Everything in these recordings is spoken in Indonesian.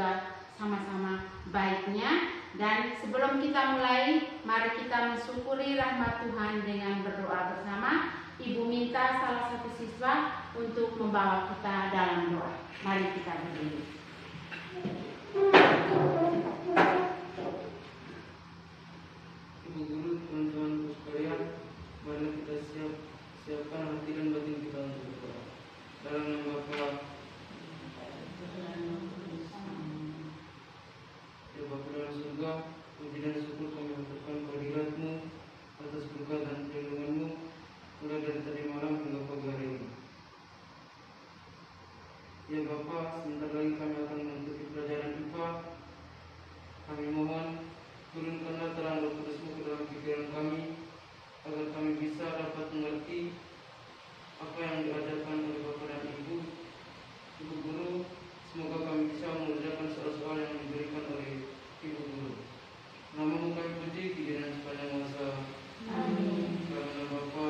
juga sama-sama baiknya. Dan sebelum kita mulai, mari kita mensyukuri rahmat Tuhan dengan berdoa bersama. Ibu minta salah satu siswa untuk membawa kita dalam doa. Mari kita berdiri. Ibu guru, teman-teman sekalian, mari kita siapkan hati dan batin kita untuk berdoa. Dalam nama Bapa, ya Bapa dalam surga, puji dan syukur kami haturkan kehadirat-Mu atas berkat dan perlindungan-Mu mulai dari tadi malam hingga pagi hari ini. Ya Bapa, sebentar lagi kami akan mengikuti pelajaran IPA. Kami mohon turunkanlah terang Roh Kudus-Mu ke dalam pikiran kami, agar kami bisa dapat mengerti apa yang diajarkan oleh Bapak dan Ibu. Ibu Guru, semoga kami bisa mengerjakan soal-soal yang diberikan oleh Ibu Guru. Nama-Mu kami puji, puji dan sepanjang masa. Amin. Dalam nama Bapa.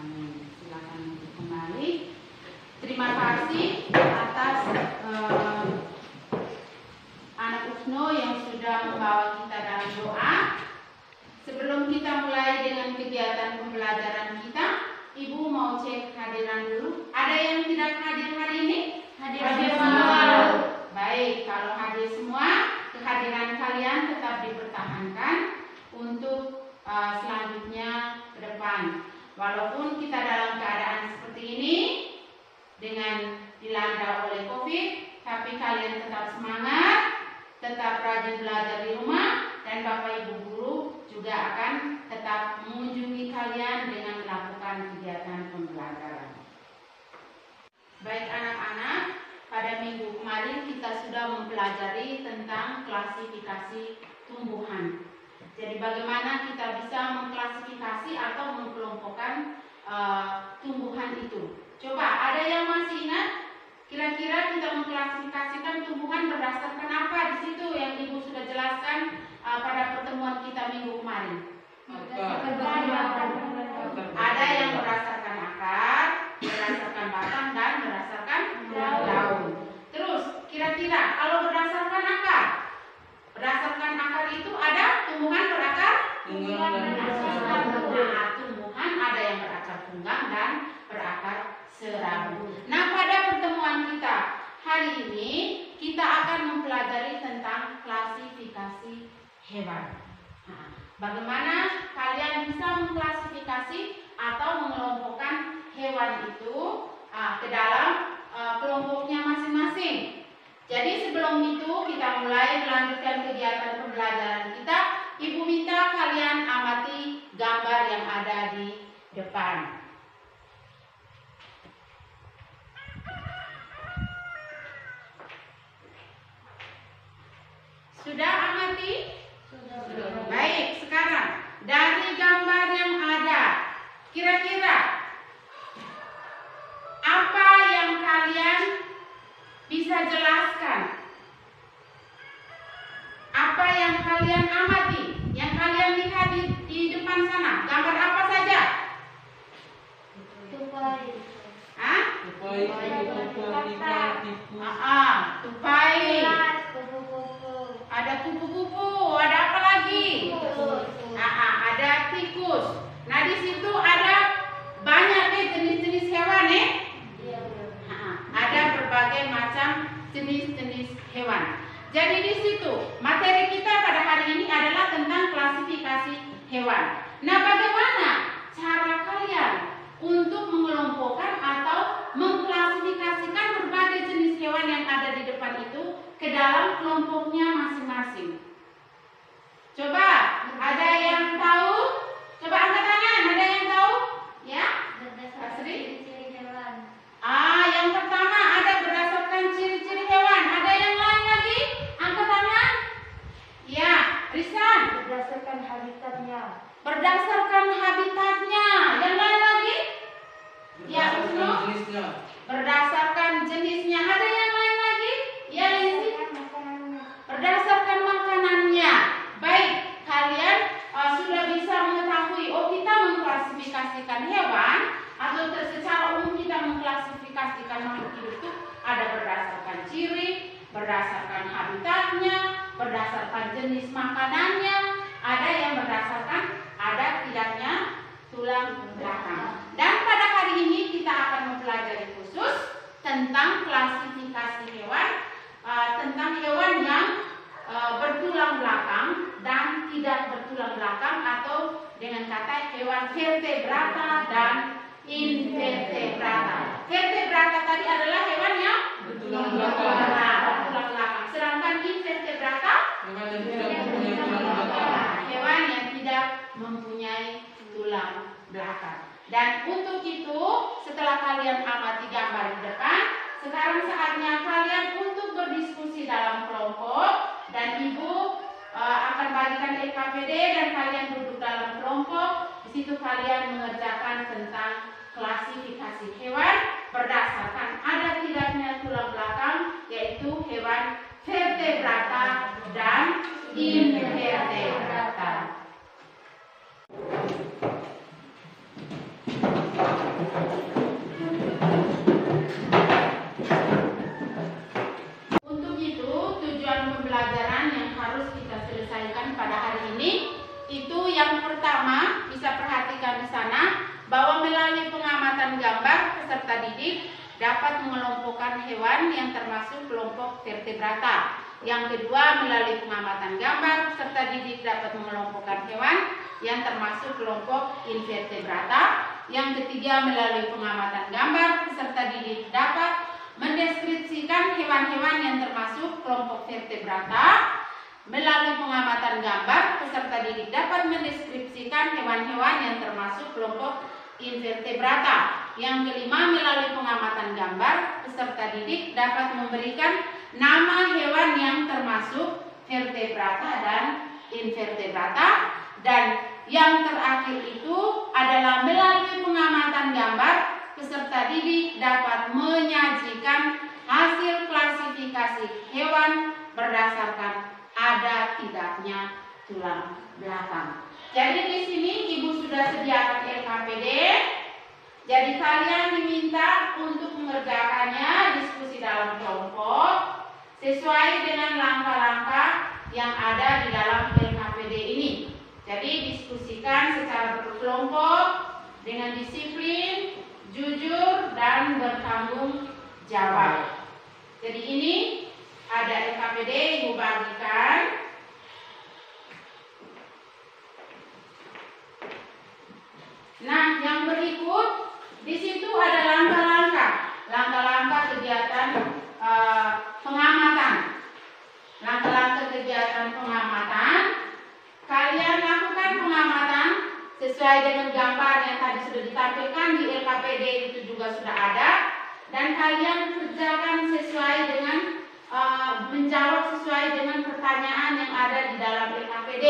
Amin. Silakan kembali. Terima kasih atas anak Usno yang sudah membawa kita dalam doa. Sebelum kita mulai dengan kegiatan pembelajaran kita, Ibu mau cek hadiran dulu. Ada yang tidak hadir hari ini? Hadir semua. Baik, kalau hadir semua, kehadiran kalian tetap dipertahankan untuk selanjutnya ke depan. Walaupun kita dalam keadaan seperti ini dengan dilanda oleh COVID, tapi kalian tetap semangat, tetap rajin belajar di rumah, dan Bapak Ibu Guru juga akan tetap mengunjungi kalian dengan melakukan kegiatan pembelajaran. Baik anak-anak, pada minggu kemarin kita sudah mempelajari tentang klasifikasi tumbuhan. Jadi bagaimana kita bisa mengklasifikasi atau mengkelompokkan tumbuhan itu. Coba, ada yang masih ingat? Kira-kira kita mengklasifikasikan tumbuhan berdasarkan apa di situ yang Ibu sudah jelaskan pada pertemuan kita minggu kemarin? Ada yang berdasarkan akar, berdasarkan batang, dan berdasarkan daun. Terus, kira-kira kalau berdasarkan akar itu ada tumbuhan berakar? Tumbuhan ada yang berakar tunggang dan berakar serabut. Nah, pada pertemuan kita hari ini kita akan mempelajari tentang klasifikasi hewan. Nah, bagaimana kalian bisa mengklasifikasi atau mengelompokkan hewan itu ke dalam kelompoknya masing-masing. Jadi sebelum itu kita mulai melanjutkan kegiatan pembelajaran kita. Ibu minta kalian amati gambar yang ada di depan. Sudah amati? Sudah. Baik, sekarang dari gambar yang ada, kira-kira apa yang kalian bisa jelaskan? Apa yang kalian amati? Yang kalian lihat di depan sana? Gambar apa saja? Tupai. Hah? Tupai. Tupai. Kupu-kupu. Ada kupu-kupu. Ada apa lagi? Ada tikus. Nah, di situ ada banyak jenis-jenis hewan Ada berbagai macam jenis-jenis hewan. Jadi di situ materi kita pada hari ini adalah tentang klasifikasi hewan. Nah, bagaimana cara kalian untuk mengelompokkan atau mengklasifikasikan berbagai jenis hewan yang ada di depan itu ke dalam kelompoknya masing-masing? Coba, ada yang tahu? Coba angkat tangan, ada yang tahu? Ya? Berdasarkan ciri-ciri hewan. Yang pertama ada berdasarkan ciri-ciri hewan. Ada yang lain lagi? Angkat tangan. Ya, Risan. Berdasarkan habitatnya. Berdasarkan habitatnya. Yang lain lagi? Ya, Usno. Berdasarkan jenisnya. Ada yang lain lagi? Ya, Lisi. Berdasarkan makanannya. Baik, kalian sudah bisa mengetahui. Kita mengklasifikasikan hewan atau secara umum kita mengklasifikasikan makhluk hidup itu ada berdasarkan berdasarkan habitatnya, berdasarkan jenis makanannya, ada yang berdasarkan ada tidaknya tulang belakang. Dan pada hari ini kita akan mempelajari khusus tentang klasifikasi hewan, tentang hewan yang bertulang belakang dan tidak bertulang belakang, atau dengan kata hewan vertebrata dan invertebrata. Vertebrata tadi adalah hewan yang bertulang belakang. Bertulang belakang. Sedangkan invertebrata Hewan yang tidak mempunyai tulang belakang. hewan yang tidak mempunyai tulang belakang. Dan untuk itu, setelah kalian amati gambar di depan, sekarang saatnya kalian untuk berdiskusi dalam kelompok, dan ibu akan bagikan LKPD dan kalian duduk dalam kelompok. Di situ kalian mengerjakan tentang klasifikasi hewan berdasarkan ada tidaknya tulang belakang, yaitu hewan vertebrata dan invertebrata. Untuk itu, tujuan pembelajaran yang harus kita selesaikan pada hari ini itu yang pertama, bisa perhatikan di sana bahwa melalui pengamatan gambar peserta didik dapat mengelompokkan hewan yang termasuk kelompok vertebrata. Yang kedua, melalui pengamatan gambar peserta didik dapat mengelompokkan hewan yang termasuk kelompok invertebrata. Yang ketiga, melalui pengamatan gambar peserta didik dapat mendeskripsikan hewan-hewan yang termasuk kelompok vertebrata. Melalui pengamatan gambar, peserta didik dapat mendeskripsikan hewan-hewan yang termasuk kelompok invertebrata. Yang kelima, melalui pengamatan gambar, peserta didik dapat memberikan nama hewan yang termasuk vertebrata dan invertebrata. Dan yang terakhir itu adalah melalui pengamatan gambar, peserta didik dapat menyajikan hasil klasifikasi hewan berdasarkan ada tidaknya tulang belakang. Jadi di sini ibu sudah sediakan LKPD. Jadi kalian diminta untuk mengerjakannya diskusi dalam kelompok sesuai dengan langkah-langkah yang ada di dalam LKPD ini. Jadi diskusikan secara berkelompok dengan disiplin, jujur, dan bertanggung jawab. Jadi ini ada LKPD ibu bagikan. Nah, yang berikut di situ ada langkah-langkah kegiatan pengamatan. Langkah-langkah kegiatan pengamatan. Kalian lakukan pengamatan sesuai dengan gambar yang tadi sudah ditampilkan di LKPD, itu juga sudah ada, dan kalian kerjakan sesuai dengan menjawab sesuai dengan pertanyaan yang ada di dalam LKPD.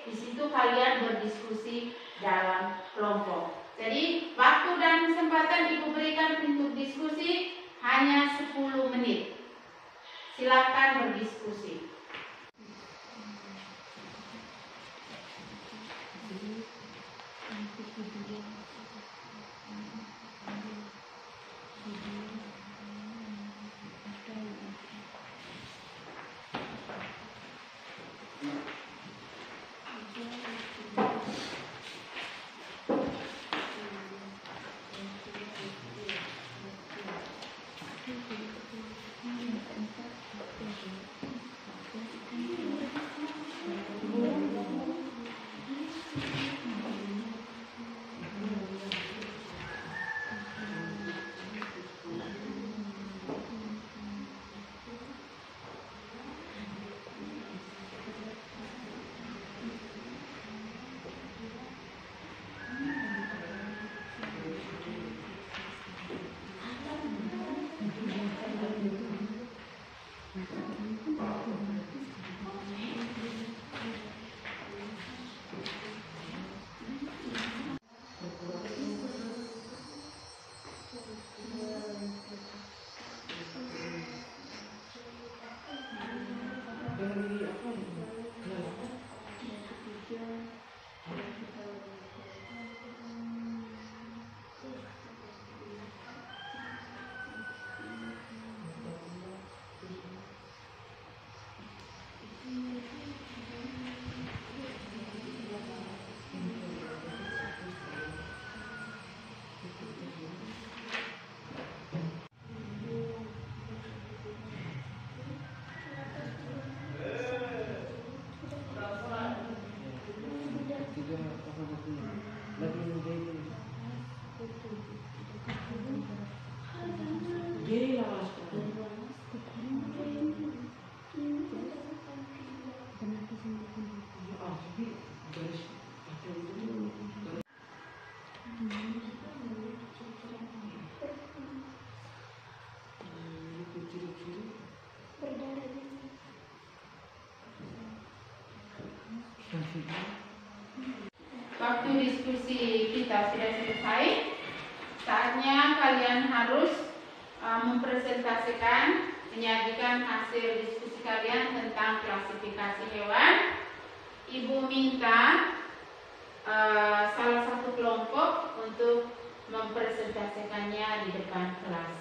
Di situ kalian berdiskusi dalam kelompok. Jadi waktu dan kesempatan ibu berikan untuk diskusi hanya 10 menit. Silakan berdiskusi. Waktu diskusi kita sudah selesai. Saatnya kalian harus mempresentasikan, menyajikan hasil diskusi kalian tentang klasifikasi hewan. Ibu minta salah satu kelompok untuk mempresentasikannya di depan kelas.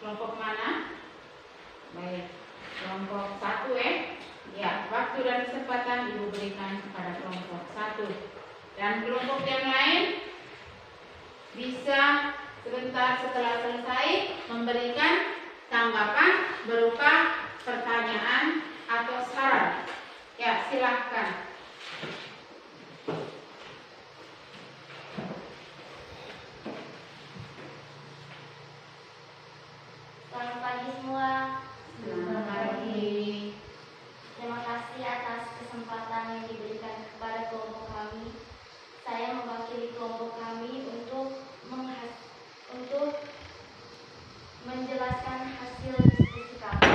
Kelompok mana? Baik, kelompok 1 ya. Waktu dan kesempatan Ibu berikan kepada kelompok 1. Dan kelompok yang lain bisa sebentar setelah selesai memberikan tanggapan berupa pertanyaan atau saran. Ya, silahkan. Selamat pagi semua. Selamat pagi. Terima kasih atas kesempatan yang diberikan kepada kelompok kami. Saya mewakili kelompok kami untuk menjelaskan hasil diskusi kami.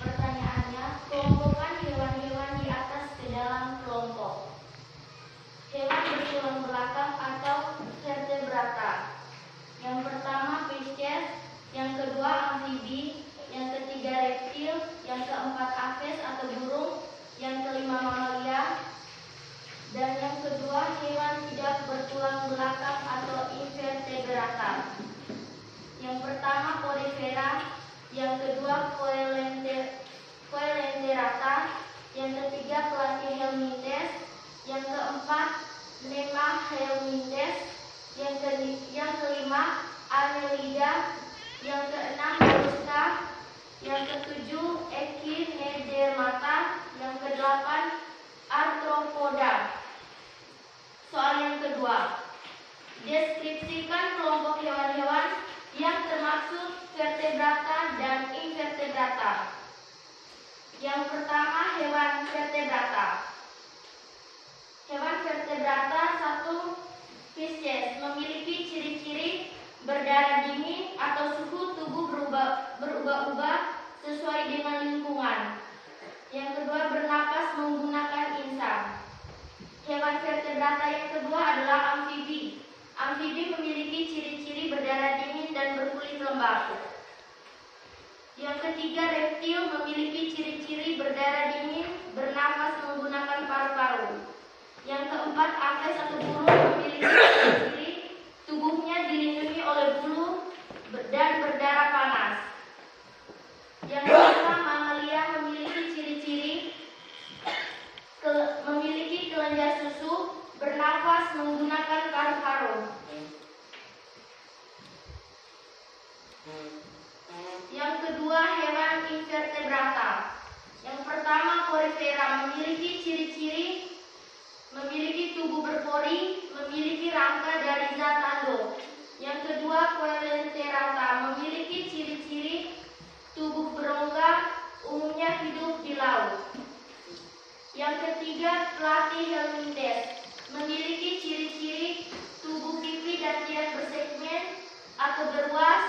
Pertanyaannya, kelompokkan hewan-hewan di atas ke dalam kelompok. Hewan bertulang belakang atau vertebrata. Yang pertama Pisces, yang kedua amfibi, yang ketiga reptil, yang keempat aves atau burung, yang kelima mamalia, dan yang kedua hewan tidak bertulang belakang atau invertebrata. Yang pertama Porifera, yang kedua Coelenterata, yang ketiga Platyhelminthes, yang keempat Nemahelminthes, yang kelima Annelida, yang keenam Mollusca, yang ketujuh Echinodermata, yang kedelapan Arthropoda. Soal yang kedua, deskripsikan kelompok hewan-hewan yang termasuk vertebrata dan invertebrata. Yang pertama hewan vertebrata. Hewan vertebrata 1. Pisces memiliki ciri-ciri berdarah dingin atau suhu tubuh berubah-ubah sesuai dengan lingkungan. Yang kedua bernapas menggunakan insang. Hewan vertebrata yang kedua adalah amfibi. Amfibi memiliki ciri-ciri berdarah dingin dan berkulit lembab. Yang ketiga reptil memiliki ciri-ciri berdarah dingin, bernapas menggunakan paru-paru. Yang keempat aves atau burung memiliki ciri-ciri tubuhnya dilindungi oleh bulu dan berdarah panas. Yang kelima mamalia memiliki ciri-ciri memiliki kelenjar susu, bernafas menggunakan paru-paru. Yang kedua hewan invertebrata. Yang pertama Porifera memiliki ciri-ciri memiliki tubuh berpori, memiliki rangka dari zat tanduk. Yang kedua Coelenterata memiliki ciri-ciri tubuh berongga, umumnya hidup di laut. Yang ketiga Platyhelminthes memiliki ciri-ciri tubuh pipi dan tidak bersegmen atau beruas,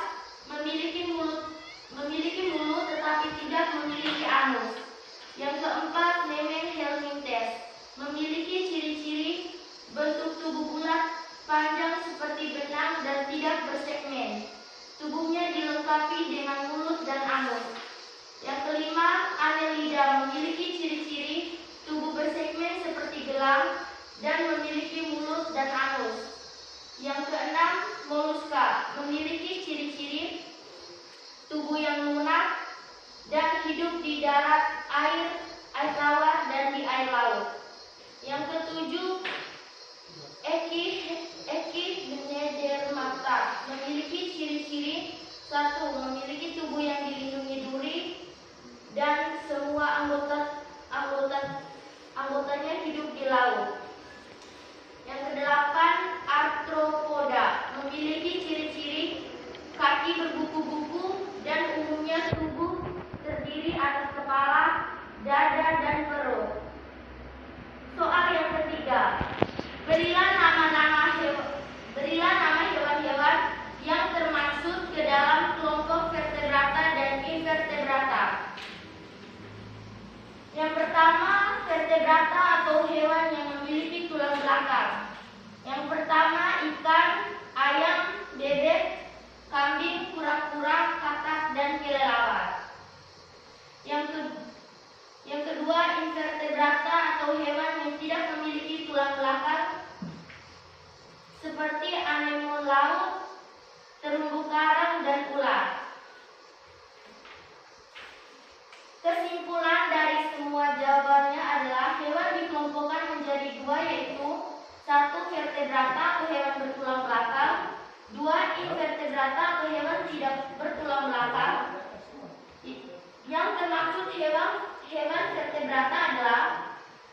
memiliki mulut tetapi tidak memiliki anus. Yang keempat Nemahelminthes memiliki ciri-ciri bentuk tubuh bulat, panjang seperti benang dan tidak bersegmen. Tubuhnya dilengkapi dengan mulut dan anus. Yang kelima Annelida memiliki ciri-ciri tubuh bersegmen seperti gelang dan memiliki mulut dan anus. Yang keenam Mollusca memiliki ciri-ciri tubuh yang lunak dan hidup di darat, air tawar dan di air laut. Yang ketujuh Echinodermata memiliki ciri-ciri 1. Memiliki tubuh yang dilindungi duri dan semua anggotanya hidup di laut. Yang kedelapan Arthropoda memiliki ciri-ciri kaki punya tubuh terdiri atas kepala, dada, dan perut. Soal yang ketiga, berilah nama hewan-hewan yang termaksud ke dalam kelompok vertebrata dan invertebrata. Yang pertama, vertebrata atau hewan yang memiliki tulang belakang. Yang pertama, ikan, ayam, bebek, kambing, kura-kura, katak, dan kelelawar. Yang kedua, invertebrata atau hewan yang tidak memiliki tulang belakang seperti anemon laut, terumbu karang, dan ular. Kesimpulan dari semua jawabannya adalah hewan dikelompokkan menjadi dua, yaitu 1. Vertebrata atau hewan bertulang belakang, 2. Invertebrata atau hewan tidak bertulang belakang. Yang termaksud hewan vertebrata adalah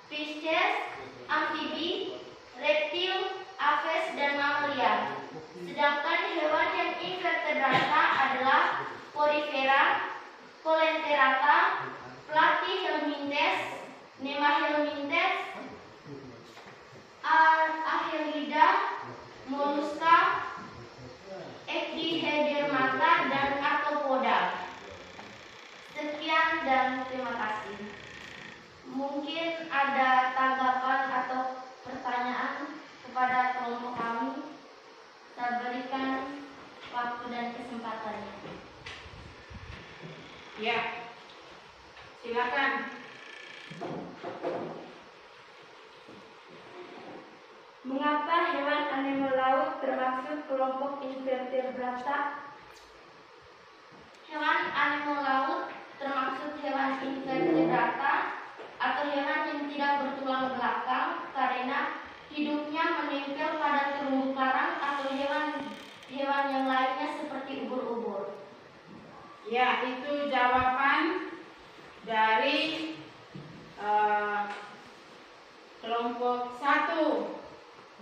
Pisces, amfibi, reptil, aves, dan mamalia. Sedangkan hewan yang invertebrata adalah Porifera, Coleosterata, Platyhelminthes, Nemahelminthes, Annelida, Mollusca, Echinodermata, dan Arthropoda. Sekian dan terima kasih. Mungkin ada tanggapan atau pertanyaan kepada kelompok kami. Saya berikan waktu dan kesempatannya. Ya, silakan. Mengapa hewan anemon laut termasuk kelompok invertebrata? Hewan anemon laut termasuk hewan invertebrata atau hewan yang tidak bertulang belakang karena hidupnya menempel pada terumbu karang atau hewan yang lainnya seperti ubur-ubur. Ya, itu jawaban dari kelompok 1,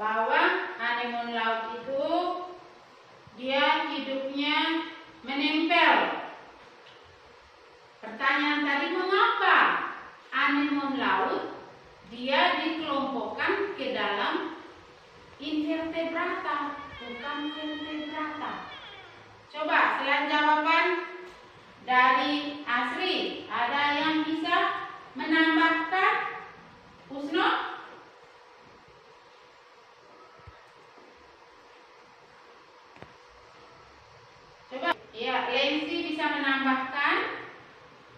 bahwa anemon laut itu dia hidupnya menempel. Pertanyaan tadi, mengapa anemon laut dia dikelompokkan ke dalam invertebrata, bukan vertebrata? Coba selain jawaban dari Asri, ada yang bisa menambahkan? Husno? Coba, ya, Lensi bisa menambahkan?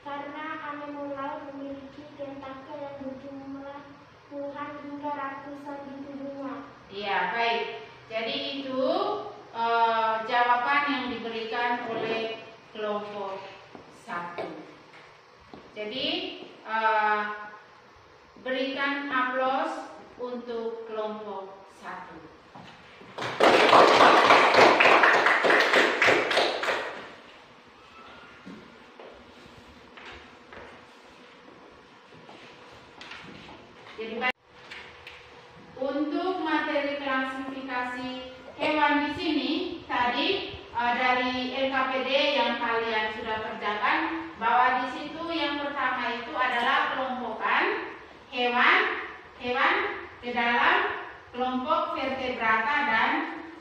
Karena anemon laut memiliki tentakel yang berjumlah puluhan hingga ratusan di tubuhnya. Iya, baik. Jadi itu jawaban yang diberikan oleh kelompok 1. Jadi berikan aplaus untuk kelompok 1. Jadi untuk materi klasifikasi hewan di sini tadi dari LKPD yang kalian sudah kerjakan, bahwa di situ yang pertama itu adalah kelompokan hewan ke dalam kelompok vertebrata dan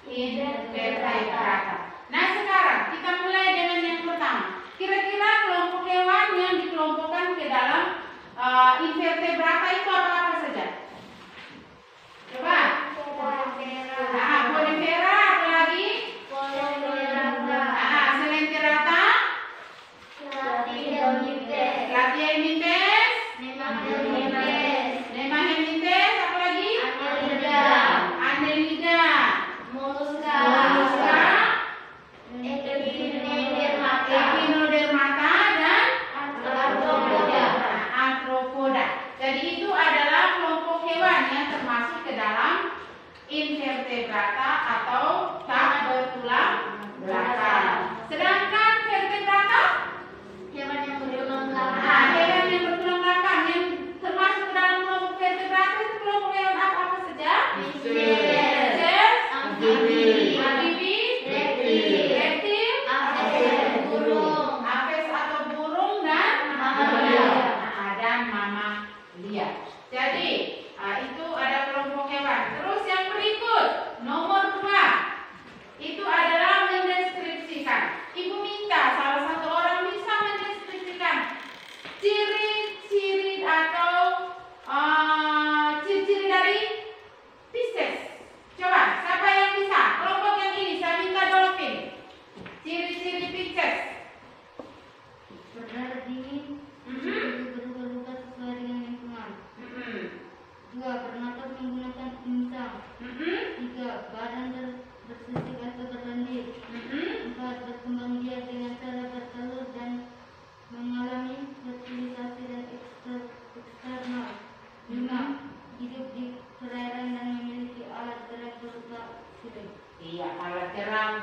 invertebrata. Nah, sekarang kita mulai dengan yang pertama. Kira-kira kelompok hewan yang dikelompokkan ke dalam invertebrata itu apa saja? Coba. Porifera, apa lagi? Selenterata, Platyhelminthes, Nemahelminthes, apa lagi? Annelida, Mollusca, Echinodermata, dan Arthropoda. Arthropoda. Jadi itu adalah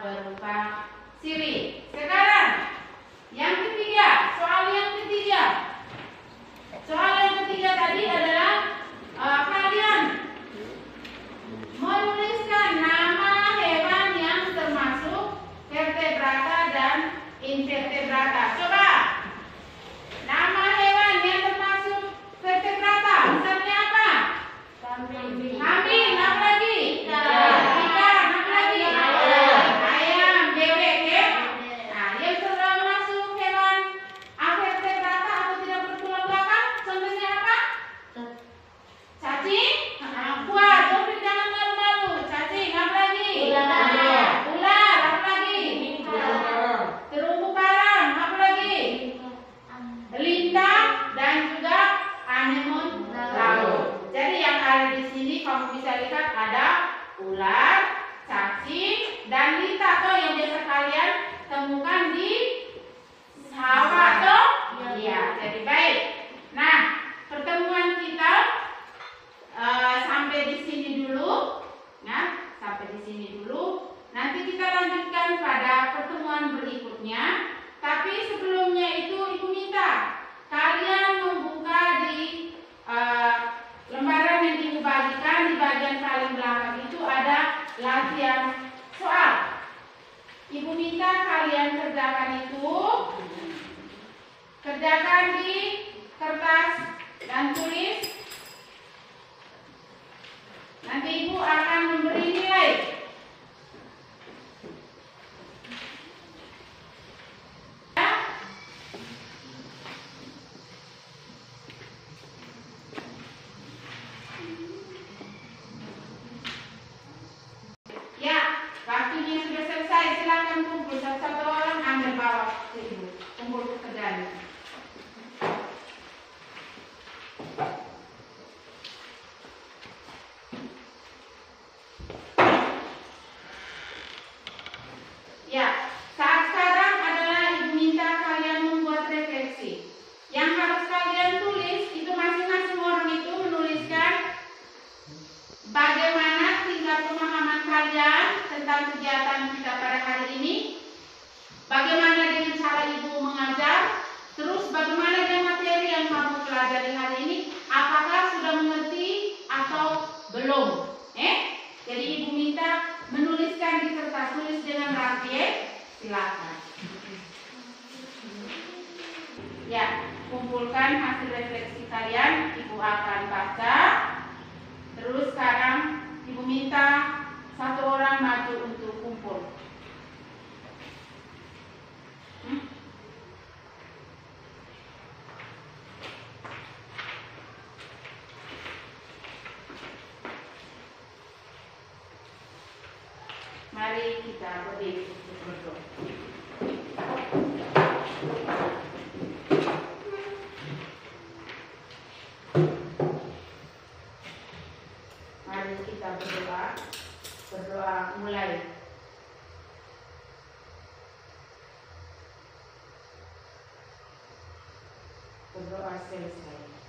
berupa siri. Sekarang yang ketiga, soal yang ketiga. Soal yang ketiga tadi adalah kalian menuliskan nama hewan yang termasuk vertebrata dan invertebrata. Coba. Nama hewan yang termasuk vertebrata, misalnya apa? Kambing, apa lagi? Ikan, apa lagi? Ayam, bebek, ya? Nah, yang termasuk hewan vertebrata atau tidak bertulang belakang, contohnya apa? Cacing, kuat, tapi jangan malu-malu. Cacing, apa lagi? Ular, apa lagi? Terumbu karang, apa lagi? Lintah dan juga anemon laut. Jadi yang ada di sini kamu bisa lihat ada ular, cacing, dan lintah tuh yang biasa kalian temukan di sawah tuh. Iya, jadi baik. Nah, pertemuan kita sampai di sini dulu. Nah, sampai di sini dulu. Nanti kita lanjutkan pada pertemuan berikutnya. Tapi sebelumnya itu Ibu minta kalian membuka di lembaran yang Ibu bagikan di bagian paling belakang itu ada latihan soal. Ibu minta kalian kerjakan di kertas dan tulis. Nanti Ibu akan memberi nilai. Ya, waktunya sudah selesai. Silakan kumpul satu-satu orang, ambil bawa ke Ibu. Kumpul pekerjaan. Ya, saat sekarang adalah Ibu minta kalian membuat refleksi. Yang harus kalian tulis itu masing-masing orang itu menuliskan bagaimana tingkat pemahaman kalian tentang kegiatan kita pada hari ini, bagaimana dengan cara Ibu mengajar, terus bagaimana dengan materi yang kamu pelajari hari ini, apakah sudah mengerti atau belum? Jadi Ibu minta menuliskan di kertas, tulis dengan rapi, silakan. Ya, kumpulkan hasil refleksi kalian, Ibu akan baca. Terus sekarang Ibu minta satu orang maju untuk kumpul. Mari kita berdiri untuk berdoa. Mari kita berdoa. Berdoa mulai. Berdoa selesai.